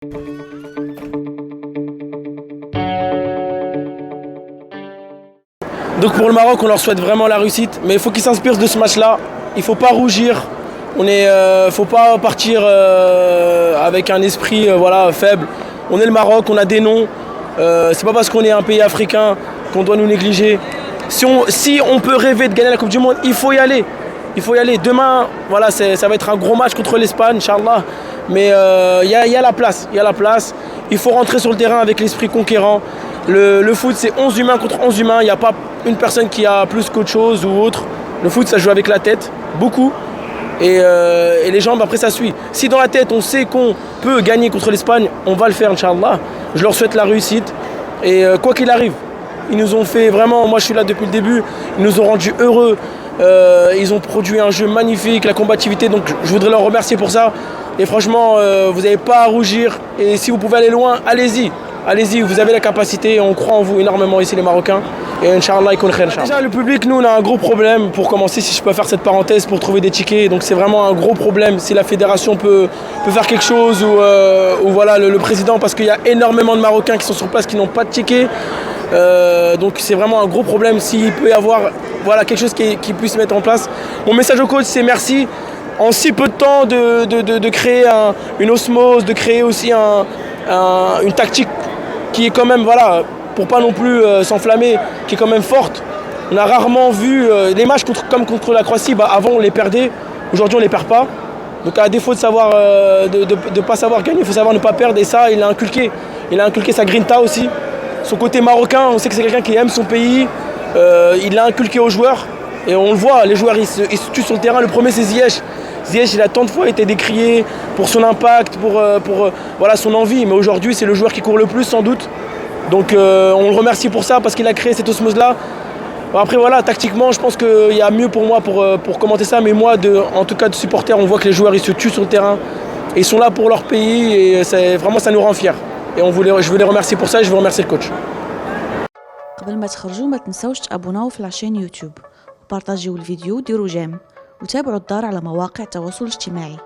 Donc pour le Maroc, on leur souhaite vraiment la réussite, mais il faut qu'ils s'inspirent de ce match-là. Il ne faut pas rougir. Faut pas partir avec un esprit faible. On est le Maroc, on a des noms. C'est pas parce qu'on est un pays africain qu'on doit nous négliger. Si on peut rêver de gagner la Coupe du Monde, il faut y aller. Il faut y aller. Demain, ça va être un gros match contre l'Espagne, Inch'Allah. Mais il y a la place. Il y a la place. Il faut rentrer sur le terrain avec l'esprit conquérant. Le foot, c'est 11 humains contre 11 humains. Il n'y a pas une personne qui a plus qu'autre chose ou autre. Le foot, ça joue avec la tête, beaucoup. Et les jambes, après, ça suit. Si dans la tête, on sait qu'on peut gagner contre l'Espagne, on va le faire, Inch'Allah. Je leur souhaite la réussite. Et quoi qu'il arrive, ils nous ont fait vraiment, moi je suis là depuis le début, ils nous ont rendus heureux. Ils ont produit un jeu magnifique, la combativité. Donc je voudrais leur remercier pour ça. Et franchement, vous n'avez pas à rougir. Et si vous pouvez aller loin, allez-y. Allez-y, vous avez la capacité. On croit en vous énormément ici, les Marocains. Et Inch'Allah, déjà, le public, nous, on a un gros problème. Pour commencer, si je peux faire cette parenthèse, pour trouver des tickets. Donc c'est vraiment un gros problème. Si la fédération peut faire quelque chose, ou voilà, le président, parce qu'il y a énormément de Marocains qui sont sur place qui n'ont pas de tickets. Donc c'est vraiment un gros problème. S'il peut y avoir quelque chose qui puisse se mettre en place. Mon message au coach, c'est merci. En si peu de temps, de créer une osmose, de créer aussi une tactique qui est quand même, pour pas non plus s'enflammer, qui est quand même forte. On a rarement vu des matchs comme contre la Croatie, avant on les perdait, aujourd'hui on les perd pas. Donc à défaut de pas savoir gagner, il faut savoir ne pas perdre, et ça il a inculqué sa grinta aussi. Son côté marocain, on sait que c'est quelqu'un qui aime son pays, il l'a inculqué aux joueurs, et on le voit, les joueurs ils se tuent sur le terrain. Le premier c'est Ziyech. Ziyech, il a tant de fois été décrié pour son impact, pour son envie, mais aujourd'hui c'est le joueur qui court le plus sans doute. Donc on le remercie pour ça, parce qu'il a créé cette osmose-là. Après tactiquement, je pense qu'il y a mieux pour moi pour commenter ça, mais moi, en tout cas de supporter, on voit que les joueurs ils se tuent sur le terrain, et ils sont là pour leur pays, et vraiment ça nous rend fiers. Et je veux les remercier pour ça, et je veux remercier le coach. قبل ما تخرجوا ما تنسوش تابوناو في العشان يوتيوب وبارطاجيو الفيديو وديروا جيم وتابعوا الدار على مواقع التواصل الاجتماعي.